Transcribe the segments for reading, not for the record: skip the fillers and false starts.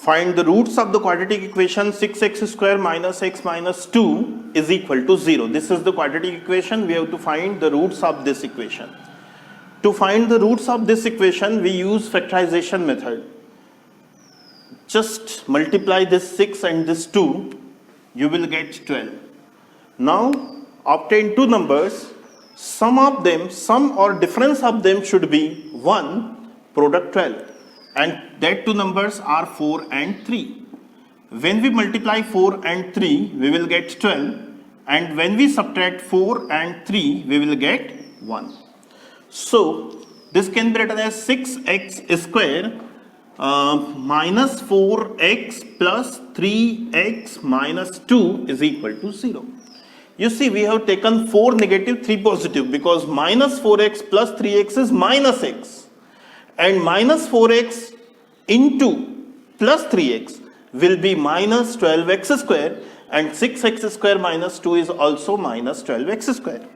Find the roots of the quadratic equation 6x square minus x minus 2 is equal to 0. This is the quadratic equation. We have to find the roots of this equation. To find the roots of this equation, we use factorization method. Just multiply this 6 and this 2, you will get 12. Now, obtain two numbers. Sum or difference of them should be 1, product 12. And that two numbers are 4 and 3. When we multiply 4 and 3, we will get 12. And when we subtract 4 and 3, we will get 1. So, this can be written as 6x square minus 4x plus 3x minus 2 is equal to 0. You see, we have taken 4 negative, 3 positive because minus 4x plus 3x is minus x. And minus 4x into plus 3x will be minus 12x square, and 6x square minus 2 is also minus 12x square.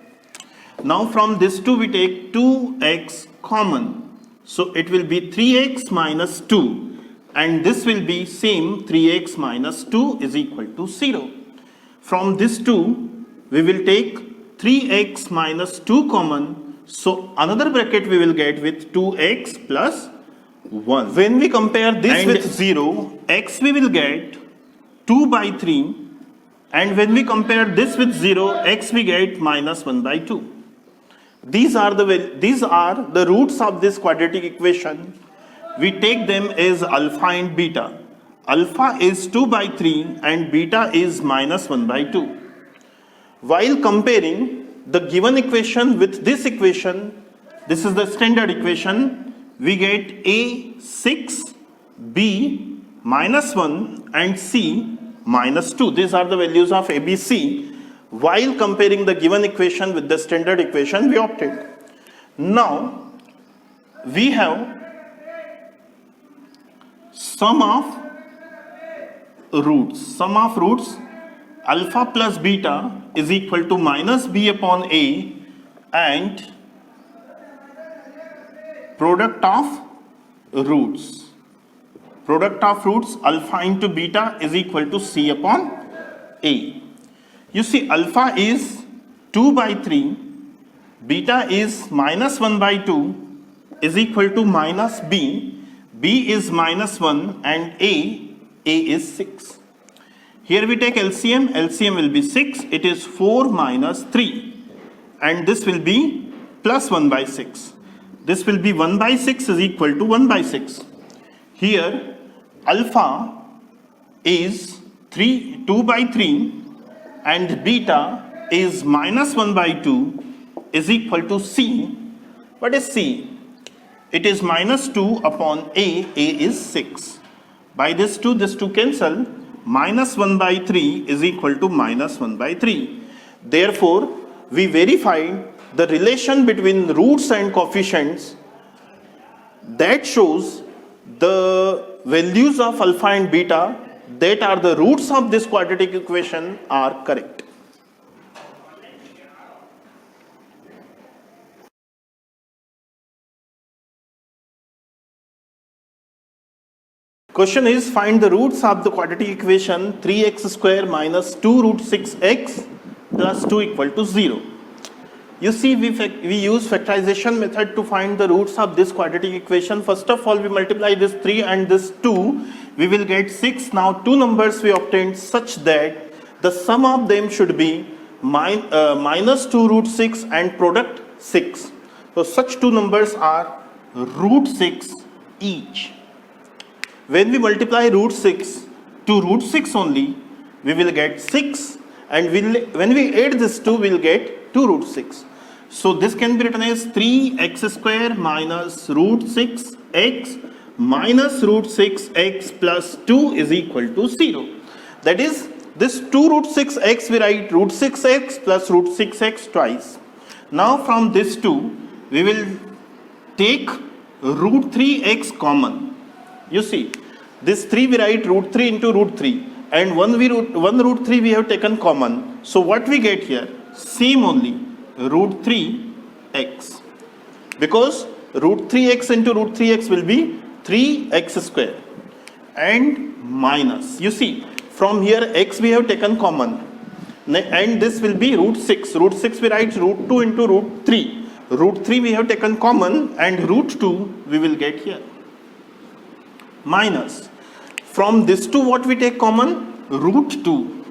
Now from this 2 we take 2x common. So it will be 3x minus 2, and this will be same 3x minus 2 is equal to 0. From this 2 we will take 3x minus 2 common. So another bracket we will get with 2x plus 1. When we compare this with 0, x we will get 2 by 3. And when we compare this with 0, x we get minus 1 by 2. These are the roots of this quadratic equation. We take them as alpha and beta. Alpha is 2 by 3 and beta is minus 1 by 2. While comparing the given equation with this equation, this is the standard equation, we get A 6, B minus 1 and C minus 2. These are the values of A, B, C. While comparing the given equation with the standard equation we obtained. Now, we have sum of roots. Sum of roots, alpha plus beta is equal to minus b upon a, and product of roots. Product of roots alpha into beta is equal to c upon a. You see, alpha is 2 by 3, beta is minus 1 by 2 is equal to minus b, b is minus 1 and a is 6. Here we take LCM, LCM will be 6, it is 4 minus 3, and this will be plus 1 by 6. This will be 1 by 6 is equal to 1 by 6. Here alpha is 2 by 3 and beta is minus 1 by 2 is equal to C. What is C? It is minus 2 upon A is 6. By this 2 cancel. Minus 1 by 3 is equal to minus 1 by 3. Therefore, we verified the relation between roots and coefficients that shows the values of alpha and beta that are the roots of this quadratic equation are correct. Question is, find the roots of the quadratic equation 3x square minus 2 root 6x plus 2 equal to 0. You see, we use factorization method to find the roots of this quadratic equation. First of all, we multiply this 3 and this 2, we will get 6. Now, two numbers we obtained such that the sum of them should be minus 2 root 6 and product 6. So, such two numbers are root 6 each. When we multiply root 6 to root 6 only, we will get 6, and when we add this 2, we will get 2 root 6. So this can be written as 3x square minus root 6x minus root 6x plus 2 is equal to 0. That is, this 2 root 6x we write root 6x plus root 6x twice. Now from this 2, we will take root 3x common. You see, this 3 we write root 3 into root 3, and 1 root 3 we have taken common. So what we get here? Same only, root 3x. Because root 3x into root 3x will be 3x square. and minus. You see, from here x we have taken common, and this will be root 6. Root 6 we write root 2 into root 3. Root 3 we have taken common, and root 2 we will get here. Minus. From this 2 what we take common? Root 2.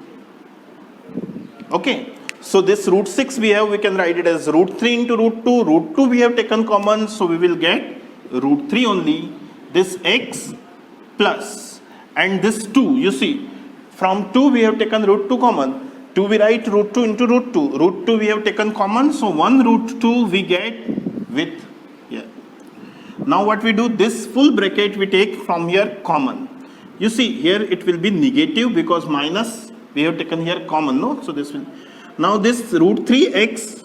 Okay. So this root 6 we can write it as root 3 into root 2. Root 2 we have taken common, so we will get root 3 only. This x plus, and this 2, you see, from 2 we have taken root 2 common. 2 we write root 2 into root 2. Root 2 we have taken common, so 1 root 2 we get with here. Now what we do, this full bracket we take from here common. You see, here it will be negative because minus we have taken here common, no? So this will, now this root 3x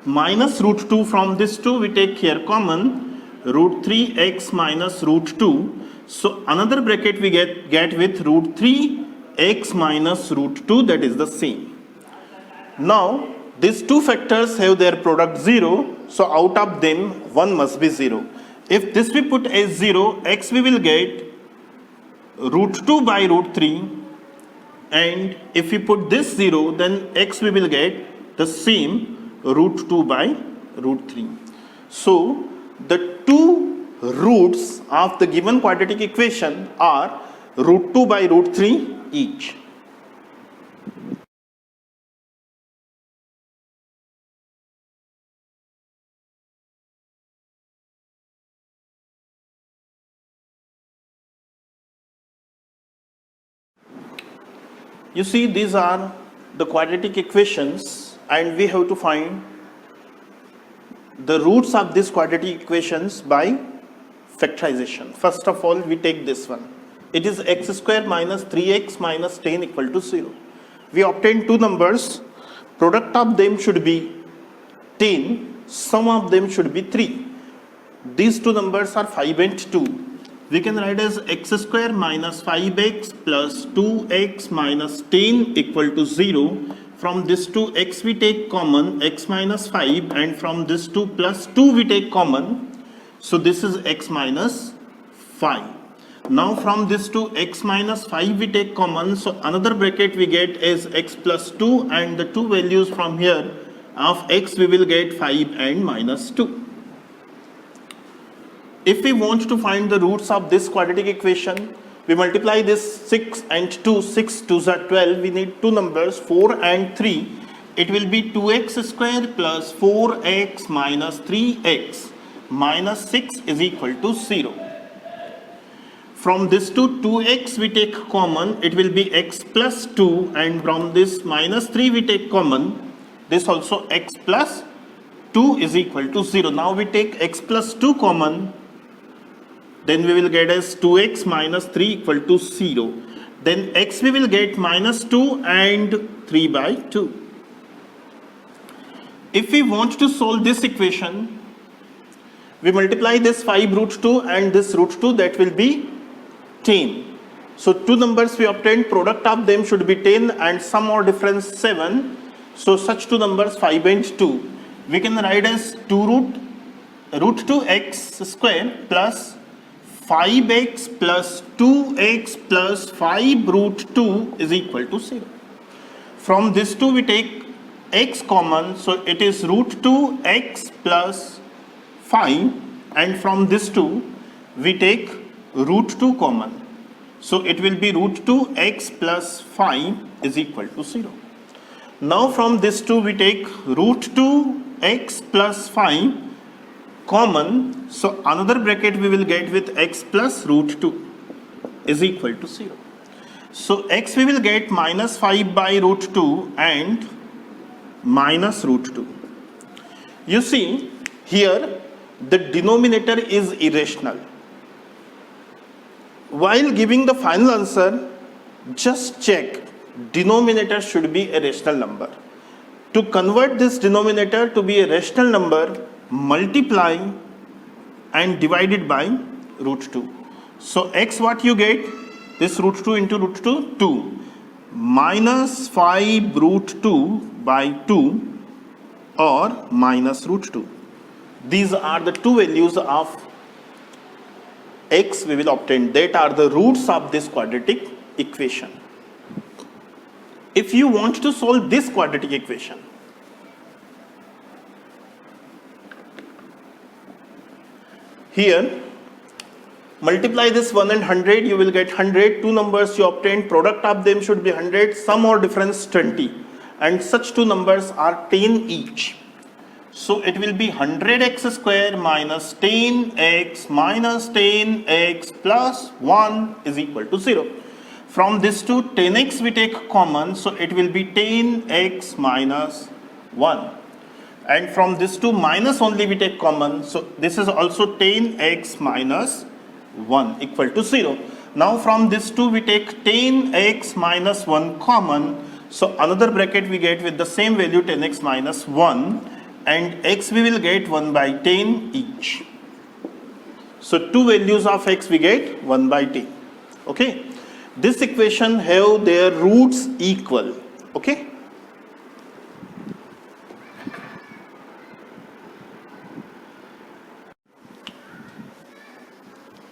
minus root 2, from this 2 we take here common, root 3x minus root 2. So another bracket we get with root 3x minus root 2, that is the same. Now these two factors have their product 0, so out of them one must be 0. If this we put as 0, x we will get root 2 by root 3, and if we put this 0, then x we will get the same root 2 by root 3. So the two roots of the given quadratic equation are root 2 by root 3 each. You see, these are the quadratic equations, and we have to find the roots of these quadratic equations by factorization. First of all, we take this one. It is x square minus 3x minus 10 equal to 0. We obtain two numbers. Product of them should be 10. Sum of them should be 3. These two numbers are 5 and 2. We can write as x square minus 5x plus 2x minus 10 equal to 0. From this 2 x we take common, x minus 5, and from this 2 plus 2 we take common. So this is x minus 5. Now from this 2 x minus 5 we take common, so another bracket we get is x plus 2, and the two values from here of x we will get 5 and minus 2. If we want to find the roots of this quadratic equation, we multiply this 6 and 2, 6 2s are 12, we need two numbers 4 and 3. It will be 2x square plus 4x minus 3x minus 6 is equal to 0. From this to 2x we take common, it will be x plus 2, and from this minus 3 we take common, this also x plus 2 is equal to 0. Now we take x plus 2 common, then we will get as 2x minus 3 equal to 0. Then x we will get minus 2 and 3 by 2. If we want to solve this equation, we multiply this 5 root 2 and this root 2, that will be 10. So two numbers we obtained, product of them should be 10 and sum or difference 7. So such two numbers 5 and 2. We can write as 2 root 2x square plus 5x plus 2x plus 5 root 2 is equal to 0. From this 2 we take x common, so it is root 2x plus 5, and from this 2 we take root 2 common, so it will be root 2x plus 5 is equal to 0. Now from this 2 we take root 2x plus 5 common, so another bracket we will get with x plus root 2 is equal to 0. So x we will get minus 5 by root 2 and minus root 2. You see, here the denominator is irrational. While giving the final answer, just check denominator should be a rational number. To convert this denominator to be a rational number, multiply and divide it by root 2. So x what you get? This root 2 into root 2, 2. Minus 5 root 2 by 2 or minus root 2. These are the two values of x we will obtain. That are the roots of this quadratic equation. If you want to solve this quadratic equation, here multiply this 1 and 100, you will get 100. Two numbers you obtained, product of them should be 100, sum or difference 20, and such two numbers are 10 each. So it will be 100x square minus 10x minus 10x plus 1 is equal to 0. From this to 10x we take common, so it will be 10x minus 1. And from this to minus only we take common, so this is also 10x minus 1 equal to 0. Now from this to we take 10x minus 1 common, so another bracket we get with the same value 10x minus 1, and x we will get 1 by 10 each. So two values of x we get 1 by 10. Okay, this equation have their roots equal. Okay,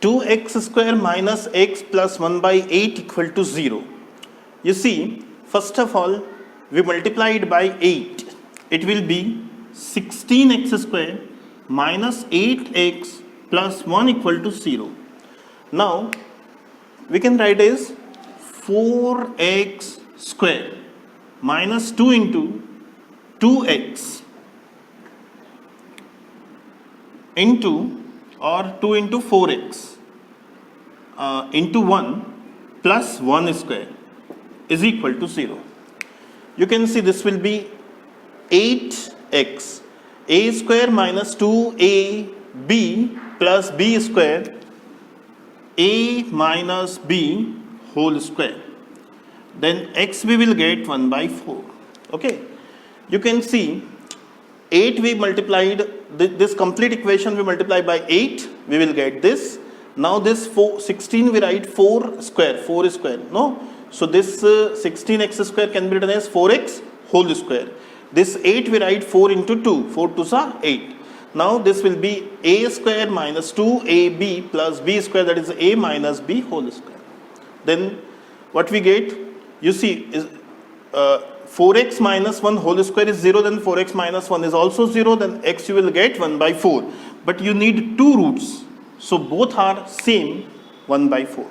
two x square minus x plus 1 by 8 equal to 0. You see, first of all we multiply it by 8. It will be 16x square minus 8x plus 1 equal to 0. Now we can write as 4x square minus 2 into 2x into, or 2 into 4x into 1 plus 1 square is equal to 0. You can see this will be 8x, a square minus 2ab plus b square, a minus b whole square. Then x we will get 1 by 4. Okay, you can see 8 we multiplied, this complete equation we multiply by 8, we will get this. Now this 16 we write 4 square, no? So this 16x square can be written as 4x whole square. This 8 we write 4 into 2, 4 2s are 8. Now this will be a square minus 2ab plus b square, that is a minus b whole square. Then what we get, you see, is 4x minus 1 whole square is 0, then 4x minus 1 is also 0, then x you will get 1 by 4. But you need two roots, so both are same 1 by 4.